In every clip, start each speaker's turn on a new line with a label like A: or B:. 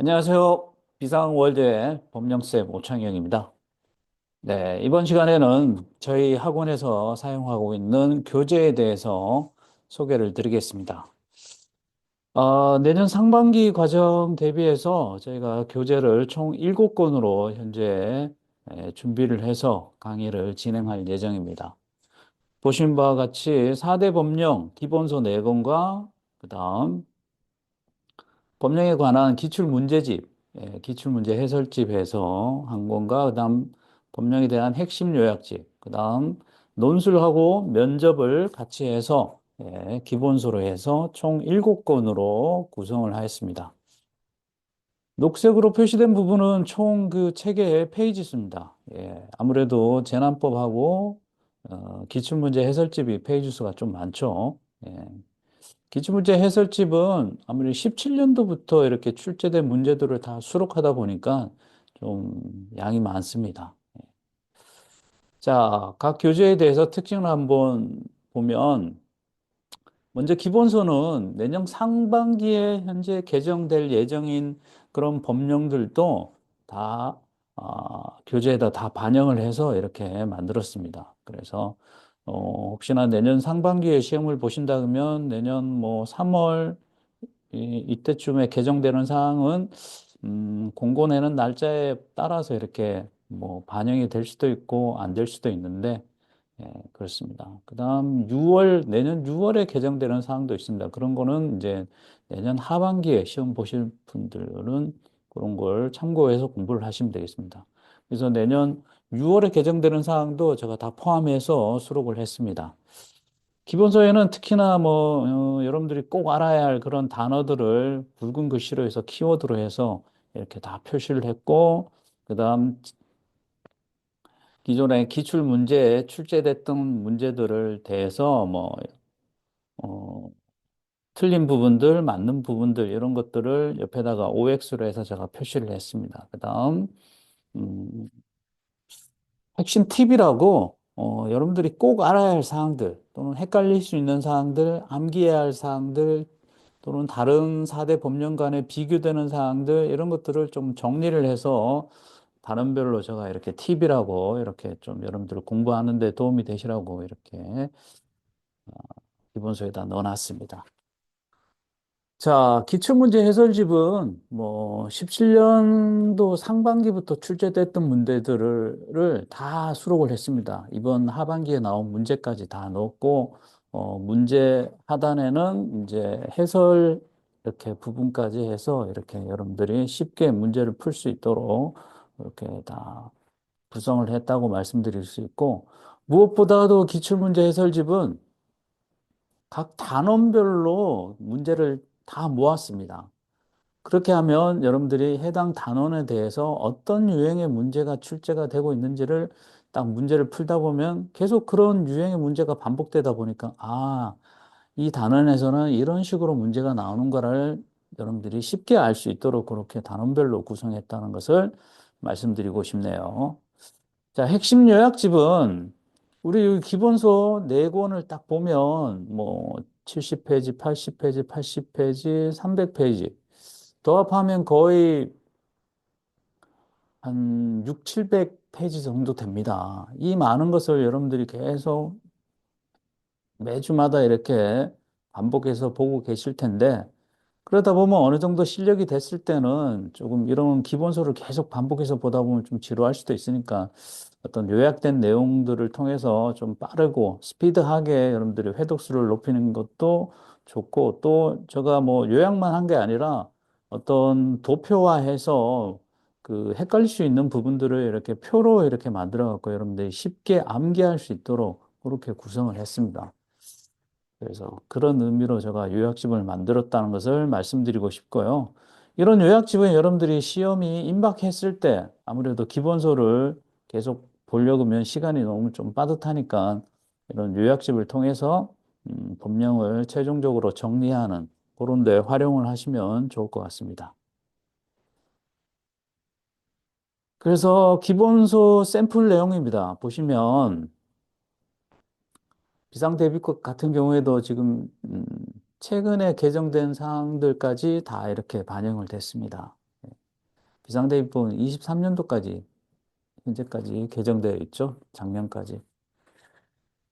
A: 안녕하세요. 비상월드의 법령쌤 오창영입니다. 네, 이번 시간에는 저희 학원에서 사용하고 있는 교재에 대해서 소개를 드리겠습니다. 내년 상반기 과정 대비해서 저희가 교재를 총 7권으로 현재 준비를 해서 강의를 진행할 예정입니다. 보신 바와 같이 4대 법령 기본서 4권과 그다음 법령에 관한 기출문제집, 기출문제 해설집 해서 한 권과 그다음 법령에 대한 핵심 요약집, 그다음 논술하고 면접을 같이 해서 기본서로 해서 총 7권으로 구성을 하였습니다. 녹색으로 표시된 부분은 총 그 책의 페이지 수입니다. 아무래도 재난법하고 기출문제 해설집이 페이지 수가 좀 많죠. 기출문제 해설집은 아무래도 17년도부터 이렇게 출제된 문제들을 다 수록하다 보니까 좀 양이 많습니다. 자, 각 교재에 대해서 특징을 한번 보면, 먼저 기본서는 내년 상반기에 현재 개정될 예정인 그런 법령들도 다 교재에다 다 반영을 해서 이렇게 만들었습니다. 그래서 혹시나 내년 상반기에 시험을 보신다 그러면 내년 뭐 3월 이때쯤에 개정되는 사항은 공고내는 날짜에 따라서 이렇게 뭐 반영이 될 수도 있고 안 될 수도 있는데 그렇습니다. 그다음 내년 6월에 개정되는 사항도 있습니다. 그런 거는 이제 내년 하반기에 시험 보실 분들은 그런 걸 참고해서 공부를 하시면 되겠습니다. 그래서 내년 6월에 개정되는 사항도 제가 다 포함해서 수록을 했습니다. 기본서에는 특히나 뭐 여러분들이 꼭 알아야 할 그런 단어들을 굵은 글씨로 해서 키워드로 해서 이렇게 다 표시를 했고 그다음 기존에 기출 문제에 출제됐던 문제들을 대해서 어, 틀린 부분들, 맞는 부분들 이런 것들을 옆에다가 OX로 해서 제가 표시를 했습니다. 그다음 음, 핵심 팁이라고 여러분들이 꼭 알아야 할 사항들 또는 헷갈릴 수 있는 사항들, 암기해야 할 사항들 또는 다른 4대 법령 간에 비교되는 사항들 이런 것들을 좀 정리를 해서 단원별로 제가 이렇게 팁이라고 이렇게 좀 여러분들 공부하는 데 도움이 되시라고 이렇게 기본서에다 넣어놨습니다. 자, 기출문제 해설집은 뭐 17년도 상반기부터 출제됐던 문제들을 다 수록을 했습니다. 이번 하반기에 나온 문제까지 다 넣었고, 문제 하단에는 이제 해설 이렇게 부분까지 해서 이렇게 여러분들이 쉽게 문제를 풀 수 있도록 이렇게 다 구성을 했다고 말씀드릴 수 있고, 무엇보다도 기출문제 해설집은 각 단원별로 문제를 다 모았습니다. 그렇게 하면 여러분들이 해당 단원에 대해서 어떤 유형의 문제가 출제가 되고 있는지를 딱 문제를 풀다 보면 계속 그런 유형의 문제가 반복되다 보니까 이 단원에서는 이런 식으로 문제가 나오는 거를 여러분들이 쉽게 알 수 있도록 그렇게 단원별로 구성했다는 것을 말씀드리고 싶네요. 자, 핵심 요약집은 우리 여기 기본서 4권을 딱 보면 뭐 70페이지, 80페이지, 80페이지, 300페이지 도합하면 거의 한 6, 700페이지 정도 됩니다. 이 많은 것을 여러분들이 계속 매주마다 이렇게 반복해서 보고 계실 텐데 그러다 보면 어느 정도 실력이 됐을 때는 조금 이런 기본서를 계속 반복해서 보다 보면 좀 지루할 수도 있으니까 어떤 요약된 내용들을 통해서 좀 빠르고 스피드하게 여러분들이 회독수를 높이는 것도 좋고 또 제가 뭐 요약만 한 게 아니라 어떤 도표화해서 그 헷갈릴 수 있는 부분들을 이렇게 표로 이렇게 만들어 갖고 여러분들이 쉽게 암기할 수 있도록 그렇게 구성을 했습니다. 그래서 그런 의미로 제가 요약집을 만들었다는 것을 말씀드리고 싶고요. 이런 요약집은 여러분들이 시험이 임박했을 때 아무래도 기본서를 계속 보려고 하면 시간이 너무 좀 빠듯하니까 이런 요약집을 통해서 법령을 최종적으로 정리하는 그런 데 활용을 하시면 좋을 것 같습니다. 그래서 기본서 샘플 내용입니다. 보시면 비상대비법 같은 경우에도 지금 최근에 개정된 사항들까지 다 이렇게 반영을 됐습니다. 비상대위법은 23년도까지, 현재까지 개정되어 있죠. 작년까지.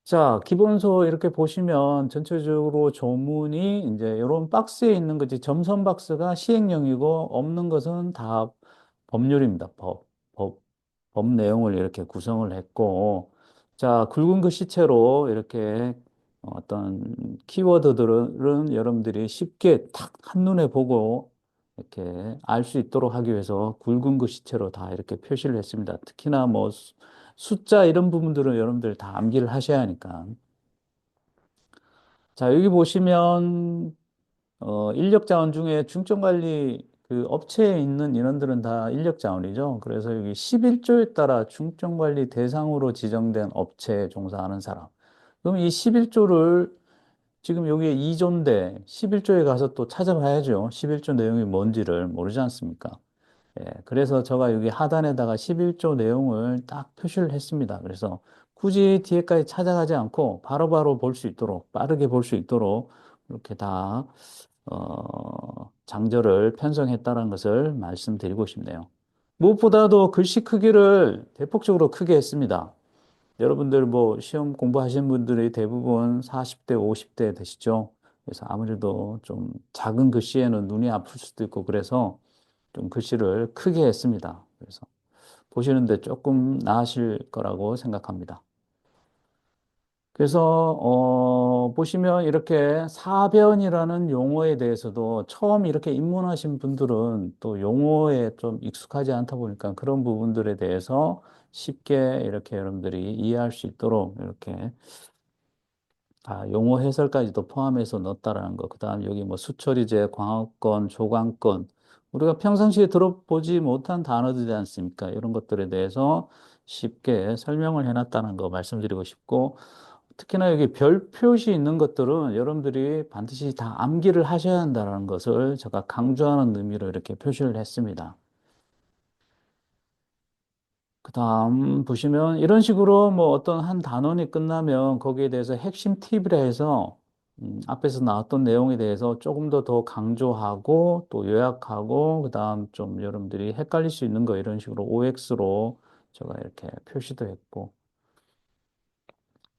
A: 자, 기본서 이렇게 보시면 전체적으로 조문이 이제 이런 박스에 있는 거지. 점선 박스가 시행령이고 없는 것은 다 법률입니다. 법 내용을 이렇게 구성을 했고, 자, 굵은 글씨체로 이렇게 어떤 키워드들은 여러분들이 쉽게 탁 한눈에 보고 이렇게 알 수 있도록 하기 위해서 굵은 글씨체로 다 이렇게 표시를 했습니다. 특히나 뭐 숫자 이런 부분들은 여러분들 다 암기를 하셔야 하니까. 자, 여기 보시면 인력 자원 중에 중점 관리 그 업체에 있는 인원들은 다 인력 자원이죠. 그래서 여기 11조에 따라 중점 관리 대상으로 지정된 업체에 종사하는 사람. 그럼 이 11조를 지금 여기에 2조인데 11조에 가서 또 찾아봐야죠. 11조 내용이 뭔지를 모르지 않습니까? 예, 그래서 제가 여기 하단에다가 11조 내용을 딱 표시를 했습니다. 그래서 굳이 뒤에까지 찾아가지 않고 바로바로 볼 수 있도록, 빠르게 볼 수 있도록 이렇게 다, 장절을 편성했다는 것을 말씀드리고 싶네요. 무엇보다도 글씨 크기를 대폭적으로 크게 했습니다. 여러분들 뭐 시험 공부하시는 분들이 대부분 40대, 50대 되시죠? 그래서 아무래도 좀 작은 글씨에는 눈이 아플 수도 있고 그래서 좀 글씨를 크게 했습니다. 그래서 보시는데 조금 나으실 거라고 생각합니다. 그래서 보시면 이렇게 사변이라는 용어에 대해서도 처음 이렇게 입문하신 분들은 또 용어에 좀 익숙하지 않다 보니까 그런 부분들에 대해서 쉽게 이렇게 여러분들이 이해할 수 있도록 이렇게 용어 해설까지도 포함해서 넣었다라는 거. 그다음 여기 뭐 수처리제, 광업권, 조광권. 우리가 평상시에 들어보지 못한 단어들이지 않습니까? 이런 것들에 대해서 쉽게 설명을 해놨다는 거 말씀드리고 싶고, 특히나 여기 별 표시 있는 것들은 여러분들이 반드시 다 암기를 하셔야 한다는 것을 제가 강조하는 의미로 이렇게 표시를 했습니다. 그 다음 보시면 이런 식으로 뭐 어떤 한 단원이 끝나면 거기에 대해서 핵심 팁이라 해서 앞에서 나왔던 내용에 대해서 조금 더 강조하고 또 요약하고 그 다음 좀 여러분들이 헷갈릴 수 있는 거 이런 식으로 OX로 제가 이렇게 표시도 했고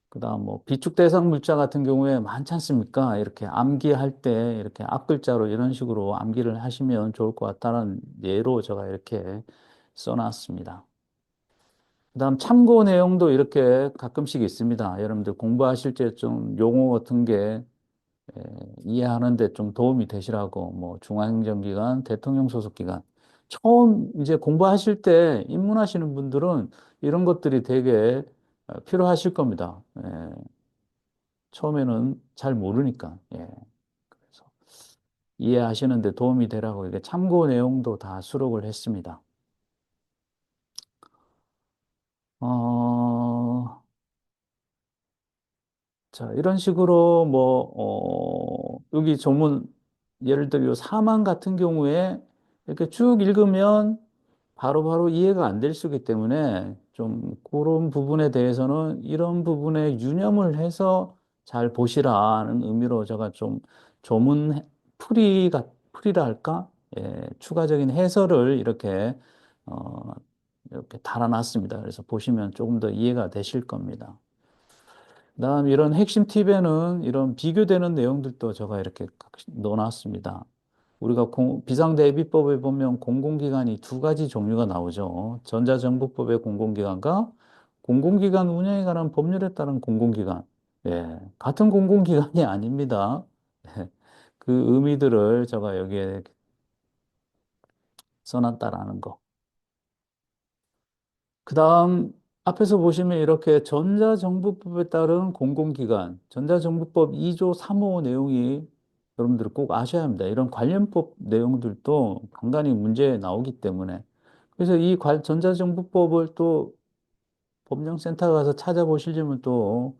A: 그 다음 뭐 비축 대상 물자 같은 경우에 많지 않습니까? 이렇게 암기할 때 이렇게 앞글자로 이런 식으로 암기를 하시면 좋을 것 같다는 예로 제가 이렇게 써놨습니다. 그다음 참고 내용도 이렇게 가끔씩 있습니다. 여러분들 공부하실 때 좀 용어 같은 게 이해하는데 좀 도움이 되시라고 뭐 중앙행정기관, 대통령 소속기관 처음 이제 공부하실 때 입문하시는 분들은 이런 것들이 되게 필요하실 겁니다. 처음에는 잘 모르니까 그래서 이해하시는데 도움이 되라고 이게 참고 내용도 다 수록을 했습니다. 어, 자, 이런 식으로 뭐, 여기 조문, 예를 들어 요 사망 같은 경우에 이렇게 쭉 읽으면 바로바로 이해가 안 될 수기 때문에 좀 그런 부분에 대해서는 이런 부분에 유념을 해서 잘 보시라는 의미로 제가 좀 조문 풀이라 할까? 예, 추가적인 해설을 이렇게, 어, 이렇게 달아놨습니다. 그래서 보시면 조금 더 이해가 되실 겁니다. 그다음 이런 핵심 팁에는 이런 비교되는 내용들도 제가 이렇게 넣어놨습니다. 우리가 비상대비법에 보면 공공기관이 두 가지 종류가 나오죠. 전자정부법의 공공기관과 공공기관 운영에 관한 법률에 따른 공공기관. 예, 같은 공공기관이 아닙니다. 예, 그 의미들을 제가 여기에 써놨다라는 거. 그 다음 앞에서 보시면 이렇게 전자정부법에 따른 공공기관, 전자정부법 2조 3호 내용이 여러분들 꼭 아셔야 합니다. 이런 관련법 내용들도 간간히 문제에 나오기 때문에. 그래서 이 전자정부법을 또 법령센터 가서 찾아보시려면 또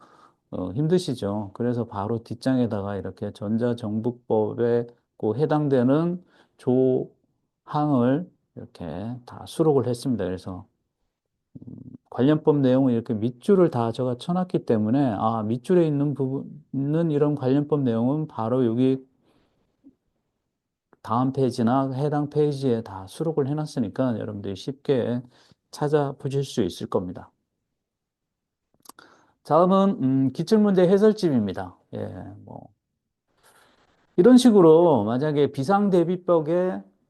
A: 힘드시죠. 그래서 바로 뒷장에다가 이렇게 전자정부법에 그 해당되는 조항을 이렇게 다 수록을 했습니다. 그래서 관련법 내용을 이렇게 밑줄을 다 제가 쳐놨기 때문에 밑줄에 있는 부분 있는 이런 관련법 내용은 바로 여기 다음 페이지나 해당 페이지에 다 수록을 해놨으니까 여러분들이 쉽게 찾아보실 수 있을 겁니다. 다음은 기출문제 해설집입니다. 예, 뭐 이런 식으로 만약에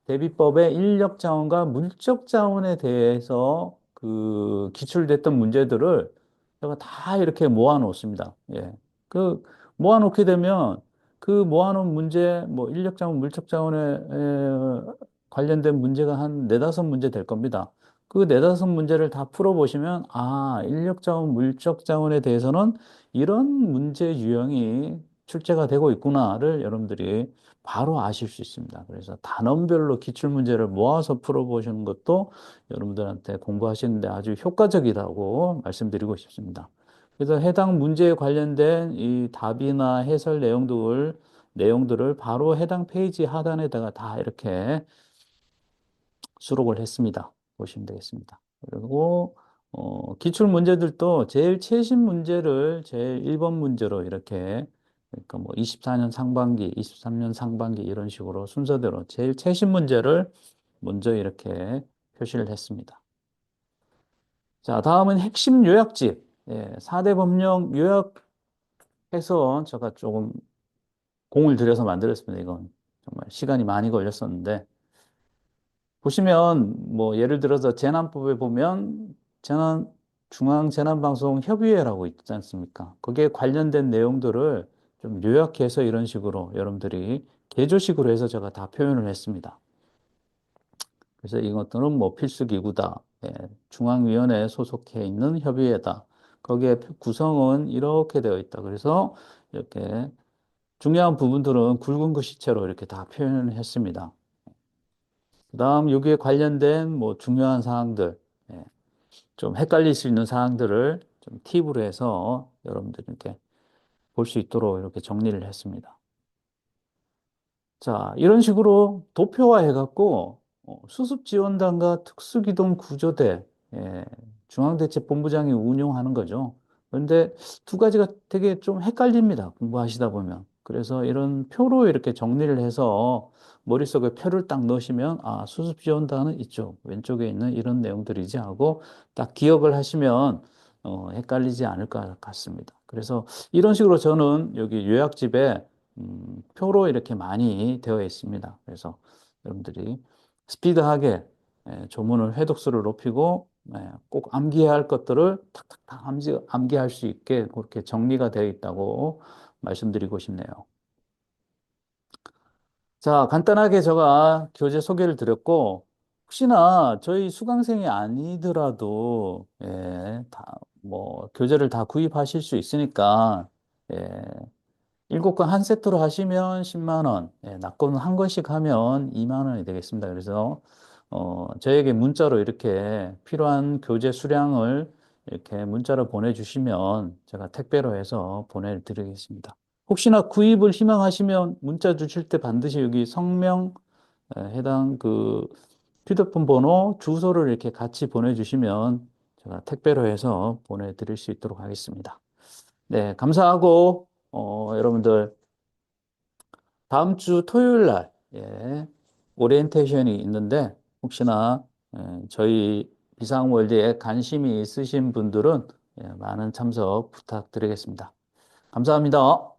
A: 대비법의 인력 자원과 물적 자원에 대해서 그 기출됐던 문제들을 제가 다 이렇게 모아 놓습니다. 예. 그 모아 놓게 되면 그 모아 놓은 문제 뭐 인력 자원, 물적 자원에 관련된 문제가 한 네다섯 문제 될 겁니다. 그 네다섯 문제를 다 풀어 보시면 아, 인력 자원, 물적 자원에 대해서는 이런 문제 유형이 출제가 되고 있구나를 여러분들이 바로 아실 수 있습니다. 그래서 단원별로 기출 문제를 모아서 풀어보시는 것도 여러분들한테 공부하시는데 아주 효과적이라고 말씀드리고 싶습니다. 그래서 해당 문제에 관련된 이 답이나 해설 내용들을 바로 해당 페이지 하단에다가 다 이렇게 수록을 했습니다. 보시면 되겠습니다. 그리고 기출 문제들도 제일 최신 문제를 제일 1번 문제로 이렇게 그러니까 뭐 24년 상반기, 23년 상반기 이런 식으로 순서대로 제일 최신 문제를 먼저 이렇게 표시를 했습니다. 자, 다음은 핵심 요약집. 예, 4대 법령 요약해서 제가 조금 공을 들여서 만들었습니다. 이건 정말 시간이 많이 걸렸었는데 보시면 뭐 예를 들어서 재난법에 보면 중앙재난방송협의회라고 있지 않습니까? 거기에 관련된 내용들을 좀 요약해서 이런 식으로 여러분들이 개조식으로 해서 제가 다 표현을 했습니다. 그래서 이것들은 뭐 필수기구다. 예, 중앙위원회에 소속해 있는 협의회다. 거기에 구성은 이렇게 되어 있다. 그래서 이렇게 중요한 부분들은 굵은 글씨체로 이렇게 다 표현을 했습니다. 그다음 여기에 관련된 뭐 중요한 사항들, 예, 좀 헷갈릴 수 있는 사항들을 좀 팁으로 해서 여러분들 이렇게 볼 수 있도록 이렇게 정리를 했습니다. 자, 이런 식으로 도표화해갖고 수습지원단과 특수기동 구조대, 예, 중앙대책본부장이 운용하는 거죠. 그런데 두 가지가 되게 좀 헷갈립니다. 공부하시다 보면. 그래서 이런 표로 이렇게 정리를 해서 머릿속에 표를 딱 넣으시면 아, 수습지원단은 이쪽, 왼쪽에 있는 이런 내용들이지 하고 딱 기억을 하시면 헷갈리지 않을 것 같습니다. 그래서 이런 식으로 저는 여기 요약집에 표로 이렇게 많이 되어 있습니다. 그래서 여러분들이 스피드하게 조문을 회독수를 높이고 꼭 암기해야 할 것들을 탁탁탁 암기할 수 있게 그렇게 정리가 되어 있다고 말씀드리고 싶네요. 자, 간단하게 제가 교재 소개를 드렸고 혹시나 저희 수강생이 아니더라도 뭐 교재를 다 구입하실 수 있으니까 예, 7권 한 세트로 하시면 10만 원, 낙권 한 권씩 하면 2만 원이 되겠습니다. 그래서 저에게 문자로 이렇게 필요한 교재 수량을 이렇게 문자로 보내주시면 제가 택배로 해서 보내드리겠습니다. 혹시나 구입을 희망하시면 문자 주실 때 반드시 여기 성명, 해당 그 휴대폰 번호, 주소를 이렇게 같이 보내주시면 제가 택배로 해서 보내드릴 수 있도록 하겠습니다. 네, 감사하고, 여러분들, 다음 주 토요일 날, 오리엔테이션이 있는데, 혹시나, 저희 비상월드에 관심이 있으신 분들은, 많은 참석 부탁드리겠습니다. 감사합니다.